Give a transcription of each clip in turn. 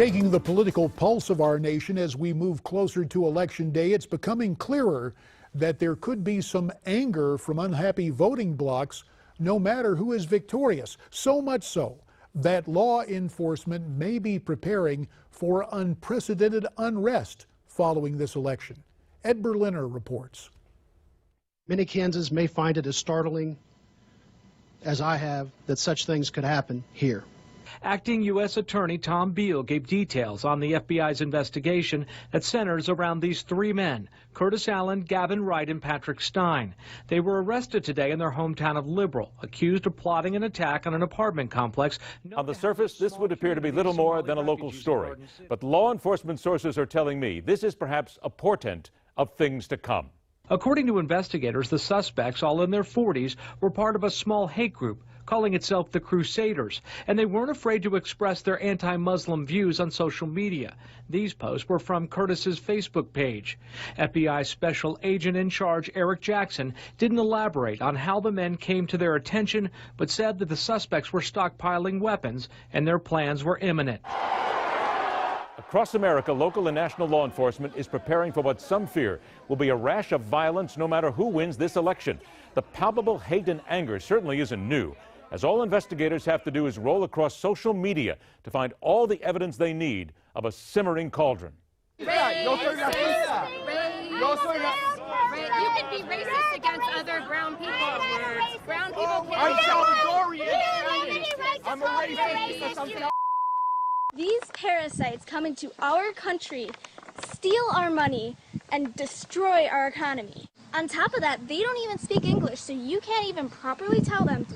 Taking the political pulse of our nation as we move closer to Election Day, it's becoming clearer that there could be some anger from unhappy voting blocs, no matter who is victorious. So much so that law enforcement may be preparing for unprecedented unrest following this election. Ed Berliner reports. Many Kansans may find it as startling as I have that such things could happen here. Acting U.S. Attorney Tom Beale gave details on the FBI's investigation that centers around these three men, Curtis Allen, Gavin Wright, and Patrick Stein. They were arrested today in their hometown of Liberal, accused of plotting an attack on an apartment complex. On the surface, this would appear to be little more than a local story. But law enforcement sources are telling me this is perhaps a portent of things to come. According to investigators, the suspects, all in their 40s, were part of a small hate group calling itself the Crusaders, and they weren't afraid to express their anti-Muslim views on social media. These posts were from Curtis's Facebook page. FBI Special Agent in charge Eric Jackson didn't elaborate on how the men came to their attention, but said that the suspects were stockpiling weapons and their plans were imminent. Across America, local and national law enforcement is preparing for what some fear will be a rash of violence no matter who wins this election. The palpable hate and anger certainly isn't new, as all investigators have to do is roll across social media to find all the evidence they need of a simmering cauldron. You can be racist against other brown people. Brown people I'm Salvadorian. I'm a racist. These parasites come into our country, steal our money, and destroy our economy. On top of that, they don't even speak English, so you can't even properly tell them to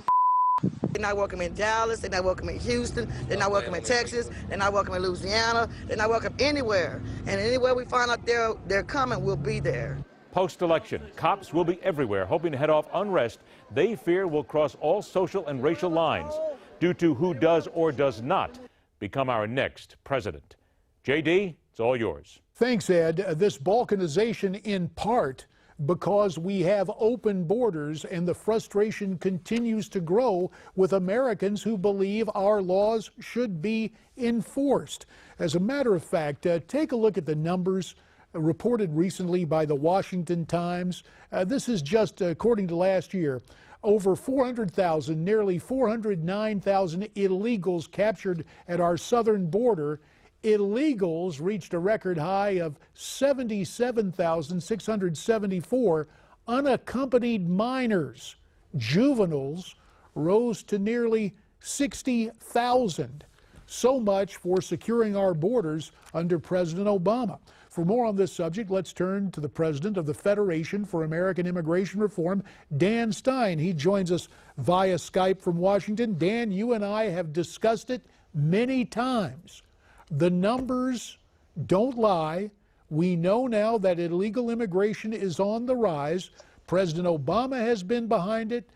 They're not welcome in Dallas, they're not welcome in Houston, they're not welcome in Texas, they're not welcome in Louisiana, they're not welcome anywhere. And anywhere we find out they're coming, we'll be there. Post-election, cops will be everywhere hoping to head off unrest they fear will cross all social and racial lines due to who does or does not become our next president. JD, it's all yours. Thanks, Ed. This balkanization in part because we have open borders, and the frustration continues to grow with Americans who believe our laws should be enforced. As a matter of fact, take a look at the numbers reported recently by the Washington Times. This is just according to last year. Over 400,000, nearly 409,000 illegals captured at our southern border. Illegals reached a record high of 77,674. Unaccompanied minors, juveniles, rose to nearly 60,000. So much for securing our borders under President Obama. For more on this subject, let's turn to the president of the Federation for American Immigration Reform, Dan Stein. He joins us via Skype from Washington. Dan, you and I have discussed it many times. The numbers don't lie. We know now that illegal immigration is on the rise. President Obama has been behind it.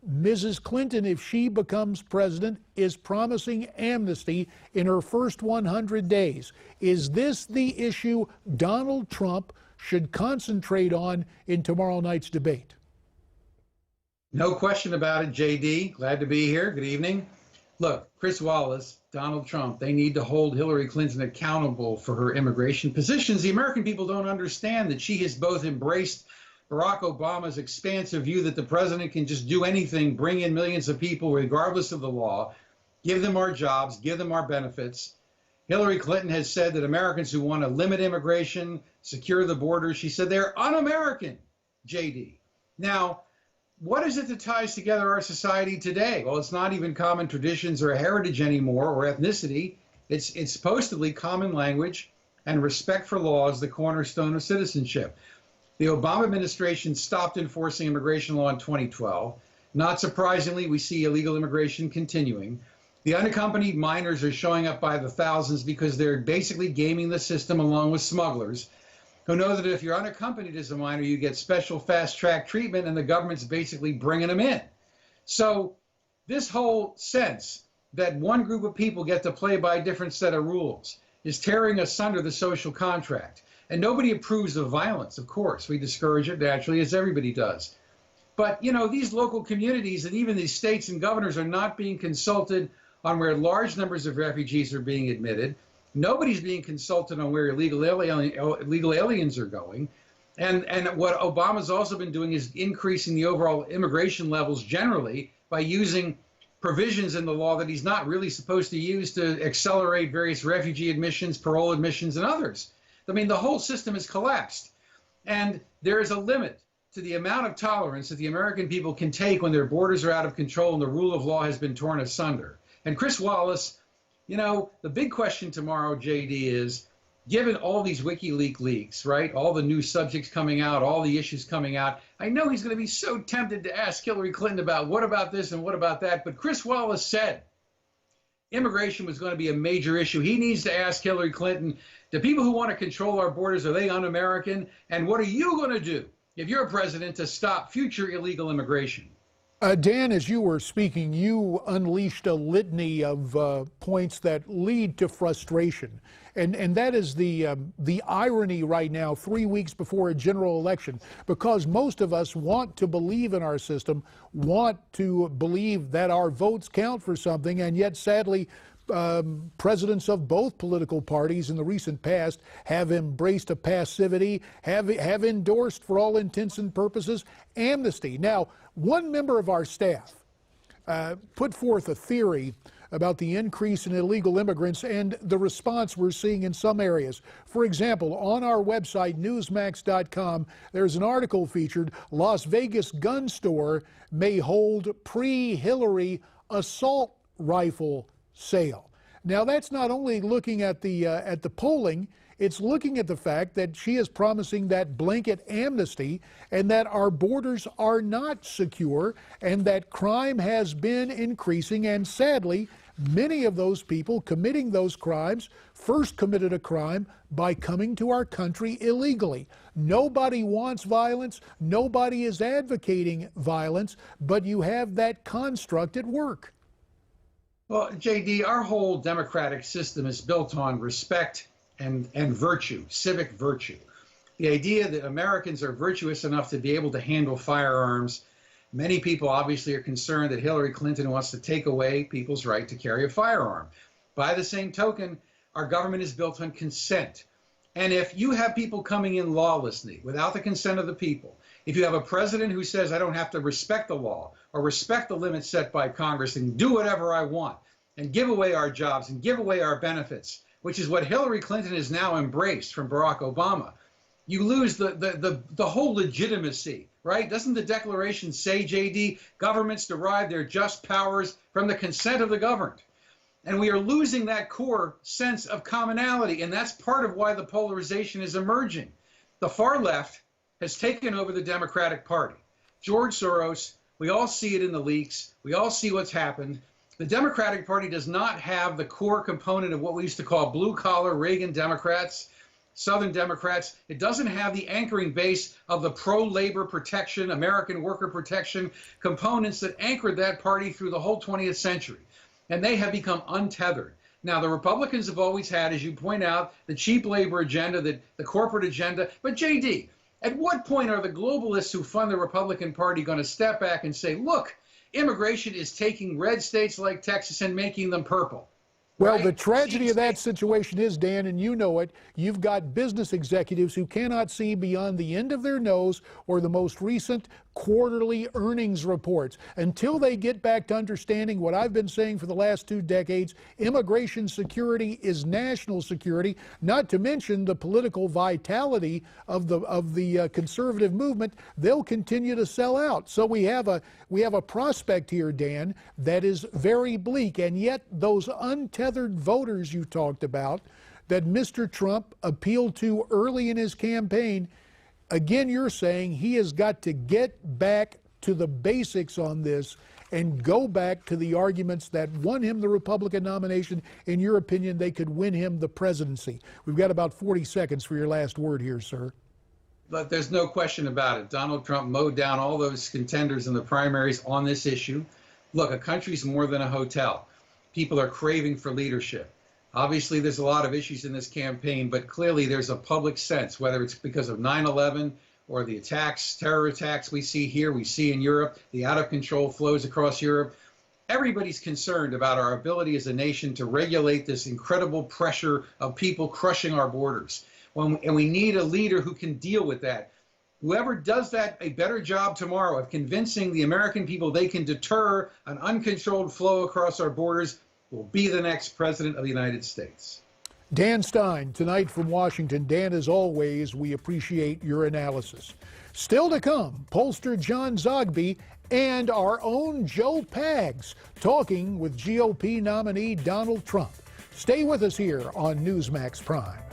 Mrs. Clinton, if she becomes president, is promising amnesty in her first 100 days. Is this the issue Donald Trump should concentrate on in tomorrow night's debate? No question about it, JD. Glad to be here. Good evening. Look, Chris Wallace, Donald Trump, they need to hold Hillary Clinton accountable for her immigration positions. The American people don't understand that she has both embraced Barack Obama's expansive view that the president can just do anything, bring in millions of people regardless of the law, give them our jobs, give them our benefits. Hillary Clinton has said that Americans who want to limit immigration, secure the border, she said they're un-American, JD. Now, what is it that ties together our society today? Well, it's not even common traditions or heritage anymore, or ethnicity. It's supposedly common language and respect for law is the cornerstone of citizenship. The Obama administration stopped enforcing immigration law in 2012. Not surprisingly, we see illegal immigration continuing. The unaccompanied minors are showing up by the thousands because they're basically gaming the system along with smugglers who know that if you're unaccompanied as a minor, you get special fast-track treatment and the government's basically bringing them in. So this whole sense that one group of people get to play by a different set of rules is tearing asunder the social contract. And nobody approves of violence, of course. We discourage it naturally, as everybody does. But, you know, these local communities and even these states and governors are not being consulted on where large numbers of refugees are being admitted. Nobody's being consulted on where illegal aliens are going. And what Obama's also been doing is increasing the overall immigration levels generally by using provisions in the law that he's not really supposed to use to accelerate various refugee admissions, parole admissions, and others. I mean, the whole system has collapsed. And there is a limit to the amount of tolerance that the American people can take when their borders are out of control and the rule of law has been torn asunder. And Chris Wallace, you know, the big question tomorrow, JD, is, given all these WikiLeaks leaks, right, all the new subjects coming out, all the issues coming out, I know he's going to be so tempted to ask Hillary Clinton about what about this and what about that. But Chris Wallace said immigration was going to be a major issue. He needs to ask Hillary Clinton, the people who want to control our borders, are they un-American? And what are you going to do if you're president to stop future illegal immigration? Dan, as you were speaking, you unleashed a litany of points that lead to frustration. And that is the irony right now, 3 weeks before a general election, because most of us want to believe in our system, want to believe that our votes count for something, and yet sadly, presidents of both political parties in the recent past have embraced a passivity, have endorsed, for all intents and purposes, amnesty. Now, one member of our staff put forth a theory about the increase in illegal immigrants and the response we're seeing in some areas. For example, on our website, Newsmax.com, there's an article featured, Las Vegas gun store may hold pre-Hillary assault rifle sale. Now, that's not only looking at the polling, it's looking at the fact that she is promising that blanket amnesty and that our borders are not secure and that crime has been increasing. And sadly, many of those people committing those crimes first committed a crime by coming to our country illegally. Nobody wants violence. Nobody is advocating violence, but you have that construct at work. Well, JD, our whole democratic system is built on respect and virtue, civic virtue. The idea that Americans are virtuous enough to be able to handle firearms. Many people obviously are concerned that Hillary Clinton wants to take away people's right to carry a firearm. By the same token, our government is built on consent. And if you have people coming in lawlessly, without the consent of the people, if you have a president who says, I don't have to respect the law or respect the limits set by Congress and do whatever I want and give away our jobs and give away our benefits, which is what Hillary Clinton has now embraced from Barack Obama, you lose the whole legitimacy, right? Doesn't the Declaration say, JD, governments derive their just powers from the consent of the governed? And we are losing that core sense of commonality, and that's part of why the polarization is emerging. The far left has taken over the Democratic Party. George Soros, we all see it in the leaks. We all see what's happened. The Democratic Party does not have the core component of what we used to call blue-collar Reagan Democrats, Southern Democrats. It doesn't have the anchoring base of the pro-labor protection, American worker protection components that anchored that party through the whole 20th century. And they have become untethered. Now, the Republicans have always had, as you point out, the cheap labor agenda, the corporate agenda. But, JD, at what point are the globalists who fund the Republican Party going to step back and say, look, immigration is taking red states like Texas and making them purple? Well, the tragedy of that situation is, Dan, and you know it, you've got business executives who cannot see beyond the end of their nose or the most recent quarterly earnings reports. Until they get back to understanding what I've been saying for the last 2 decades, immigration security is national security, not to mention the political vitality of the conservative movement, they'll continue to sell out. So we have a prospect here, Dan, that is very bleak, and yet those untethered voters you talked about that Mr. Trump appealed to early in his campaign, again, you're saying he has got to get back to the basics on this and go back to the arguments that won him the Republican nomination. In your opinion, they could win him the presidency. We've got about 40 seconds for your last word here, sir. But there's no question about it. Donald Trump mowed down all those contenders in the primaries on this issue. Look, a country's more than a hotel. People are craving for leadership. Obviously, there's a lot of issues in this campaign, but clearly there's a public sense, whether it's because of 9/11 or the attacks, terror attacks we see here, we see in Europe, the out-of-control flows across Europe. Everybody's concerned about our ability as a nation to regulate this incredible pressure of people crushing our borders. And we need a leader who can deal with that. Whoever does that a better job tomorrow of convincing the American people they can deter an uncontrolled flow across our borders will be the next president of the United States. Dan Stein, tonight from Washington. Dan, as always, we appreciate your analysis. Still to come, pollster John Zogby and our own Joe Pags talking with GOP nominee Donald Trump. Stay with us here on Newsmax Prime.